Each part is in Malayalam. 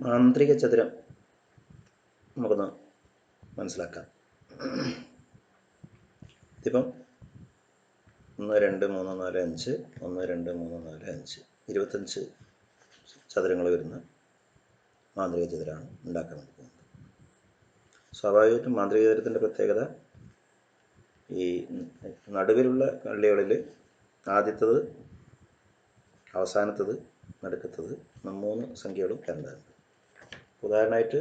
മാന്ത്രിക ചതുരം നമുക്കൊന്ന് മനസ്സിലാക്കാം. ഇതിപ്പം 1 2 3 4 5 1 2 3 4 5 25 ചതുരങ്ങൾ വരുന്ന മാന്ത്രിക ചതുരമാണ് ഉണ്ടാക്കാൻ വേണ്ടി പോകുന്നത്. സ്വാഭാവികമായിട്ടും മാന്ത്രിക ചതുരത്തിൻ്റെ പ്രത്യേകത ഈ നടുവിലുള്ള കള്ളികളിൽ ആദ്യത്തത്, അവസാനത്തത്, നടുക്കത്തത് 3 സംഖ്യകളും വരേണ്ടതുണ്ട്. ഉദാഹരണമായിട്ട്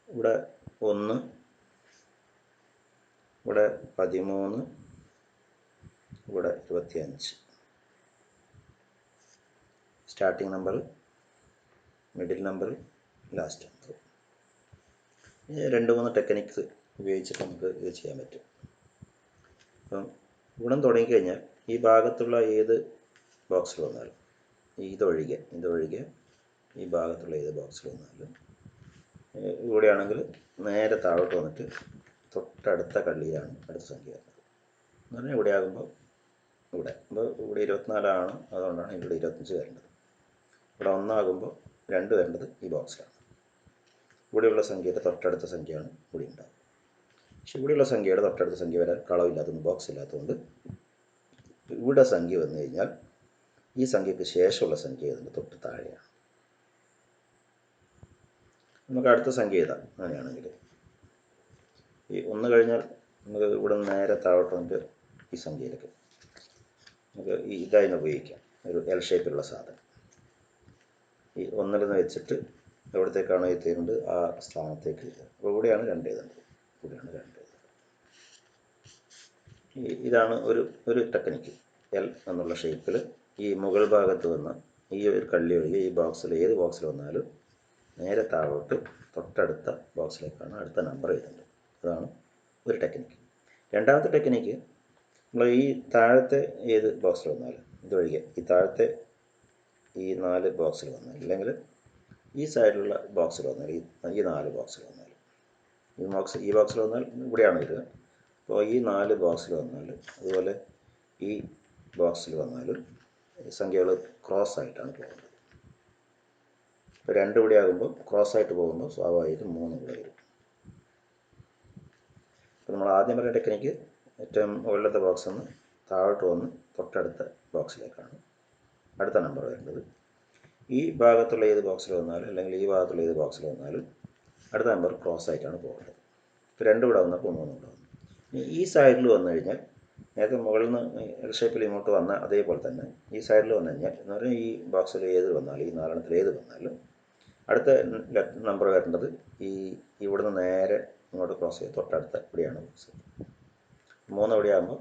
ഇവിടെ 1, ഇവിടെ 13, ഇവിടെ 25. Starting number, middle number, last number. 2-3 techniques ഉപയോഗിച്ചിട്ട് നമുക്ക് ഇത് ചെയ്യാൻ പറ്റും. അപ്പം ഗുണം തുടങ്ങിക്കഴിഞ്ഞാൽ ഈ ഭാഗത്തുള്ള ഏത് ബോക്സിൽ വന്നാലും ഇതൊഴികെ ഈ ഭാഗത്തുള്ള ഏത് ബോക്സിൽ വന്നാലും ഇവിടെയാണെങ്കിൽ നേരെ താഴോട്ട് വന്നിട്ട് തൊട്ടടുത്ത കള്ളിയിലാണ് അടുത്ത സംഖ്യ വരുന്നത്. എന്ന് പറഞ്ഞാൽ ഇവിടെ ആകുമ്പോൾ ഇവിടെ 24 ആണ്, അതുകൊണ്ടാണ് ഇവിടെ 25 വരേണ്ടത്. ഇവിടെ 1 ആകുമ്പോൾ 2 വരേണ്ടത് ഈ ബോക്സിലാണ്. ഇവിടെയുള്ള സംഖ്യയുടെ തൊട്ടടുത്ത സംഖ്യയാണ് ഇവിടെ ഉണ്ടാകും. പക്ഷെ ഇവിടെയുള്ള സംഖ്യയുടെ തൊട്ടടുത്ത സംഖ്യ വരാൻ കളവില്ലാത്തതുകൊണ്ട്, ബോക്സ് ഇല്ലാത്തതുകൊണ്ട് ഇവിടെ സംഖ്യ വന്നു കഴിഞ്ഞാൽ ഈ സംഖ്യയ്ക്ക് ശേഷമുള്ള സംഖ്യ ഇതിൻ്റെ തൊട്ട് താഴെയാണ്. നമുക്ക് അടുത്ത സംഖ്യ എഴുതാം. അങ്ങനെയാണെങ്കിൽ ഈ 1 കഴിഞ്ഞാൽ നമുക്ക് ഇവിടെ നേരെ താഴോട്ട് വന്നിട്ട് ഈ സംഖ്യയിലേക്ക് നമുക്ക് ഇതായി ഉപയോഗിക്കാം. ഒരു എൽ ഷേപ്പിലുള്ള സാധനം ഈ 1-ൽ നിന്ന് വെച്ചിട്ട് എവിടത്തേക്കാണോ എത്തിയിട്ടുണ്ട് ആ സ്ഥാനത്തേക്ക് എഴുതുക. അപ്പോൾ ഇവിടെയാണ് 2 എഴുതേണ്ടത്, ഇവിടെയാണ് 2 എഴുതുന്നത്. ഇതാണ് ഒരു ടെക്നിക്ക്. എൽ എന്നുള്ള ഷേപ്പിൽ ഈ മുകൾ ഭാഗത്ത് വന്ന ഈ ഒരു കള്ളി ഒഴികെ ഈ ബോക്സിൽ ഏത് ബോക്സിൽ വന്നാലും നേരെ താഴോട്ട് തൊട്ടടുത്ത ബോക്സിലേക്കാണ് അടുത്ത നമ്പർ എഴുതേണ്ടത്. അതാണ് ഒരു ടെക്നിക്ക്. രണ്ടാമത്തെ ടെക്നിക്ക്, നമ്മൾ ഈ താഴത്തെ ഏത് ബോക്സിൽ വന്നാലും ഇതൊഴികെ ഈ താഴത്തെ ഈ 4 ബോക്സിൽ വന്നാൽ, അല്ലെങ്കിൽ ഈ സൈഡിലുള്ള ബോക്സിൽ വന്നാൽ, ഈ 4 ബോക്സിൽ വന്നാലും, ഈ ബോക്സിൽ വന്നാൽ ഇവിടെയാണ് വരിക. അപ്പോൾ ഈ 4 ബോക്സിൽ വന്നാലും അതുപോലെ ഈ ബോക്സിൽ വന്നാലും സംഖ്യകൾ ക്രോസ് ആയിട്ടാണ് പോകുന്നത്. ഇപ്പോൾ 2 ഇവിടെ ആകുമ്പോൾ ക്രോസ് ആയിട്ട് പോകുമ്പോൾ സ്വാഭാവികമായിട്ടും 3 ഇവിടെ വരും. അപ്പോൾ നമ്മൾ ആദ്യം പറഞ്ഞ ടെക്നിക്ക് ഏറ്റവും മുകളിലത്തെ ബോക്സിൽ നിന്ന് താഴോട്ട് വന്ന് തൊട്ടടുത്ത ബോക്സിലേക്കാണ് അടുത്ത നമ്പർ വരേണ്ടത്. ഈ ഭാഗത്തുള്ള ഏത് ബോക്സിൽ വന്നാലും, അല്ലെങ്കിൽ ഈ ഭാഗത്തുള്ള ഏത് ബോക്സിൽ വന്നാലും അടുത്ത നമ്പർ ക്രോസ് ആയിട്ടാണ് പോകേണ്ടത്. ഇപ്പോൾ 2 ഇവിടെ വന്നപ്പോൾ 3 ഇവിടെ വന്നു. ഈ സൈഡിൽ വന്നു കഴിഞ്ഞാൽ നേരത്തെ മുകളിൽ നിന്ന് എൽ ഷേപ്പിൽ ഇങ്ങോട്ട് വന്ന അതേപോലെ തന്നെ ഈ സൈഡിൽ വന്നു കഴിഞ്ഞാൽ, എന്ന് പറഞ്ഞാൽ ഈ ബോക്സിൽ ഏത് വന്നാലും, ഈ 4 ഏത് വന്നാലും അടുത്ത നമ്പർ വരേണ്ടത് ഇവിടുന്ന് നേരെ ഇങ്ങോട്ട് ക്രോസ് ചെയ്ത് തൊട്ടടുത്ത ഇവിടെയാണ് ബോക്സ്. 3 ഇവിടെ ആകുമ്പോൾ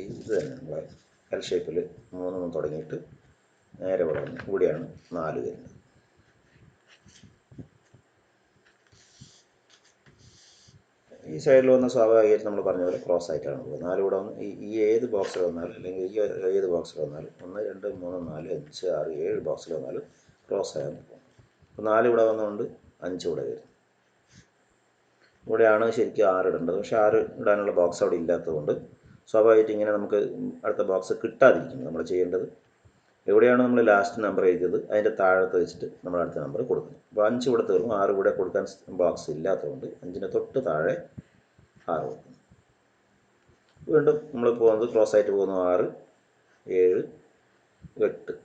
ഇത് തന്നെ നമ്മളെ എൽ ഷേപ്പിൽ 3 തുടങ്ങിയിട്ട് നേരെ ഇവിടെ വന്ന് ഇവിടെയാണ് 4 വരുന്നത്. ഈ സൈഡിൽ വന്ന സ്വാഭാവികമായിട്ട് നമ്മൾ പറഞ്ഞ പോലെ ക്രോസ് ആയിട്ടാണ് പോകുന്നത്. 4 ഇവിടെ വന്ന് ഈ ഏത് ബോക്സിൽ വന്നാലും, അല്ലെങ്കിൽ ഈ ഏത് ബോക്സിൽ വന്നാലും 1 2 3 4 5 6 7 ബോക്സിൽ വന്നാലും ക്രോസ് ആയാണ് പോകുന്നത്. അപ്പോൾ 4 ഇവിടെ വന്നുകൊണ്ട് 5 ഇവിടെ വരും. ഇവിടെയാണ് ശരിക്കും 6 ഇടേണ്ടത്. പക്ഷേ 6 ഇടാനുള്ള ബോക്സ് അവിടെ ഇല്ലാത്തതുകൊണ്ട് സ്വാഭാവികമായിട്ട് ഇങ്ങനെ നമുക്ക് അടുത്ത ബോക്സ് കിട്ടാതിരിക്കും. നമ്മൾ ചെയ്യേണ്ടത് എവിടെയാണ് നമ്മൾ ലാസ്റ്റ് നമ്പർ എഴുതിയത് അതിൻ്റെ താഴത്ത് വെച്ചിട്ട് നമ്മൾ അടുത്ത നമ്പർ കൊടുക്കണം. അപ്പോൾ 5 ഇവിടെ തീർന്നു, 6 ഇവിടെ കൊടുക്കാൻ ബോക്സ് ഇല്ലാത്തതുകൊണ്ട് 5-ന് തൊട്ട് താഴെ 6 കൊടുക്കുന്നു. വീണ്ടും നമ്മൾ പോകുന്നത് ക്രോസ് ആയിട്ട് പോകുന്നു 6 7 8.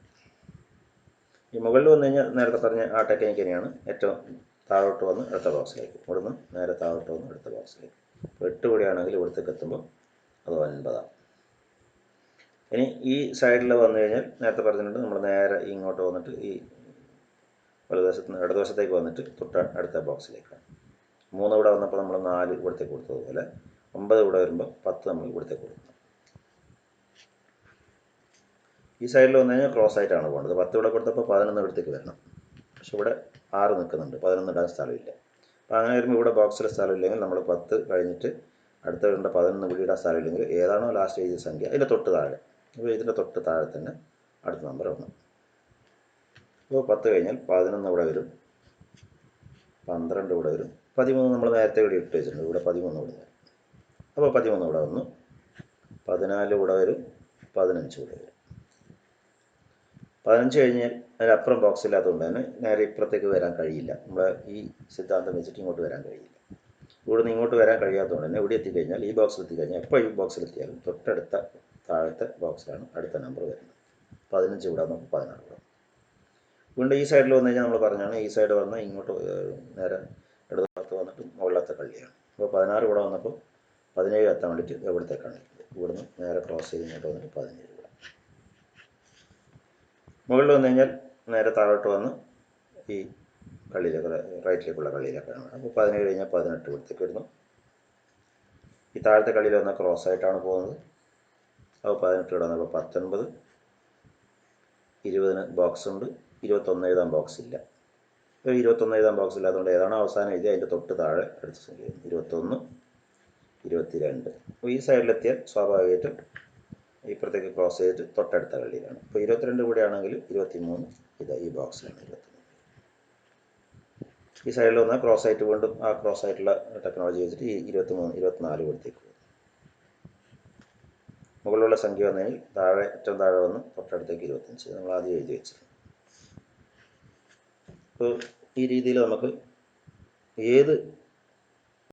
ഈ മുകളിൽ വന്നു കഴിഞ്ഞാൽ നേരത്തെ പറഞ്ഞ ആ ടെക്നിക്ക് തന്നെയാണ്. ഏറ്റവും താഴോട്ട് വന്ന് അടുത്ത ബോക്സിലേക്ക്, ഇവിടുന്ന് നേരെ താഴോട്ട് വന്ന് അടുത്ത ബോക്സിലേക്ക്. 8 ഇവിടെയാണെങ്കിൽ ഇവിടത്തേക്ക് എത്തുമ്പോൾ അത് 9. ഇനി ഈ സൈഡിൽ വന്നു കഴിഞ്ഞാൽ നേരത്തെ പറഞ്ഞിട്ടുണ്ട്, നമ്മൾ നേരെ ഇങ്ങോട്ട് വന്നിട്ട് ഈ വലതുവശത്ത് നിന്ന് ഇടതുവശത്തേക്ക് വന്നിട്ട് തൊട്ട് അടുത്ത ബോക്സിലേക്കാണ്. 3 ഇവിടെ വന്നപ്പോൾ നമ്മൾ 4 ഇവിടത്തേക്ക് കൊടുത്തതുപോലെ 9 ഇവിടെ വരുമ്പോൾ 10 നമ്മൾ ഇവിടത്തേക്ക് കൊടുക്കണം. ഈ സൈഡിൽ വന്നു കഴിഞ്ഞാൽ ക്രോസ് ആയിട്ടാണ് പോകുന്നത്. 10 ഇവിടെ കൊടുത്തപ്പോൾ 11 ഇവിടത്തേക്ക് വരണം. പക്ഷെ ഇവിടെ 6 നിൽക്കുന്നുണ്ട്, 11 ഇടാൻ സ്ഥലമില്ല. അപ്പോൾ അങ്ങനെ വരുമ്പോൾ ഇവിടെ ബോക്സിൽ സ്ഥലമില്ലെങ്കിൽ നമ്മൾ 10 കഴിഞ്ഞിട്ട് അടുത്ത വരേണ്ട 11 ഇവിടെ ഇടാൻ സ്ഥലമില്ലെങ്കിൽ ഏതാണോ ലാസ്റ്റ് എഴുതിയ സംഖ്യ അതിൻ്റെ തൊട്ട് താഴെ, അപ്പോൾ ഇതിൻ്റെ തൊട്ട് താഴെ തന്നെ അടുത്ത നമ്പർ വന്നു. അപ്പോൾ 10 കഴിഞ്ഞാൽ 11 ഇവിടെ വരും, 12 ഇവിടെ വരും, 13 നമ്മൾ നേരത്തെ ഇവിടെ ഇട്ട് വെച്ചിട്ടുണ്ട്, ഇവിടെ 13 ഇവിടെ വരും. അപ്പോൾ 13 ഇവിടെ വന്നു, 14 ഇവിടെ വരും, 15 ഇവിടെ വരും. 15 കഴിഞ്ഞാൽ അതിനപ്പുറം ബോക്സ് ഇല്ലാത്തതുകൊണ്ട് തന്നെ നേരെ ഇപ്പുറത്തേക്ക് വരാൻ കഴിയില്ല. നമ്മൾ ഈ സിദ്ധാന്തം വെച്ചിട്ട് ഇങ്ങോട്ട് വരാൻ കഴിയില്ല. ഇവിടുന്ന് ഇങ്ങോട്ട് വരാൻ കഴിയാത്തതുകൊണ്ട് തന്നെ ഇവിടെ എത്തിക്കഴിഞ്ഞാൽ ഈ ബോക്സിൽ എത്തിക്കഴിഞ്ഞാൽ എപ്പോൾ ഈ ബോക്സിലെത്തിയാലും തൊട്ടടുത്ത താഴത്തെ ബോക്സിലാണ് അടുത്ത നമ്പർ വരുന്നത്. 15 ഇവിടെ വന്നപ്പോൾ 16 ഇവിടെ. വീണ്ടും ഈ സൈഡിൽ വന്നു കഴിഞ്ഞാൽ നമ്മൾ പറഞ്ഞാണ് ഈ സൈഡ് വന്ന് ഇങ്ങോട്ട് നേരെ ഇടതുഭാഗത്ത് വന്നിട്ട് മുകളിലത്തെ കള്ളിയാണ്. അപ്പോൾ 16 ഇവിടെ വന്നപ്പോൾ 17 എത്താൻ വേണ്ടിയിട്ട് എവിടത്തേക്കാണ് ഇവിടുന്ന് നേരെ ക്രോസ് ചെയ്ത് ഇങ്ങോട്ട് വന്നിട്ട് 17 ഇവിടെ. മുകളിൽ വന്നു കഴിഞ്ഞാൽ നേരെ താഴോട്ട് വന്ന് ഈ കള്ളിയിലേക്ക് റൈറ്റിലേക്കുള്ള കള്ളിയിലേക്കാണ്. അപ്പോൾ 17 കഴിഞ്ഞാൽ 18 ഇവിടത്തേക്ക് വരുന്നു. ഈ താഴത്തെ കള്ളിയിൽ വന്ന ക്രോസ് ആയിട്ടാണ് പോകുന്നത്. അപ്പോൾ 18 ഇവിടെ വന്നപ്പോൾ 19, 20 ബോക്സ് ഉണ്ട്, 21 എഴുതാൻ ബോക്സ് ഇല്ല. ഇപ്പോൾ 21 എഴുതാൻ ബോക്സ് ഇല്ലാത്തതുകൊണ്ട് ഏതാണോ അവസാനം എഴുതി അതിൻ്റെ തൊട്ട് താഴെ അടുത്ത സംഖ്യ 21, 22. അപ്പോൾ ഈ സൈഡിലെത്തിയാൽ സ്വാഭാവികമായിട്ടും ഇപ്പുറത്തേക്ക് ക്രോസ് ചെയ്തിട്ട് തൊട്ടടുത്ത കള്ളിയിലാണ്. ഇപ്പോൾ 22 ഇവിടെ ആണെങ്കിൽ 23 ഇതാ ഈ ബോക്സിലാണ് 23. ഈ സൈഡിൽ വന്നാൽ ക്രോസ് ആയിട്ട് വീണ്ടും ആ ക്രോസ് ആയിട്ടുള്ള ടെക്നോളജി വെച്ചിട്ട് ഈ 23, 24 ഇവിടത്തേക്ക് പോകും. മുകളിലുള്ള സംഖ്യ വന്നു കഴിഞ്ഞാൽ താഴെ ഏറ്റവും താഴെ വന്ന് തൊട്ടടുത്തേക്ക് 25 നമ്മൾ ആദ്യം എഴുതി വെച്ചത്. അപ്പോൾ ഈ രീതിയിൽ നമുക്ക് ഏത്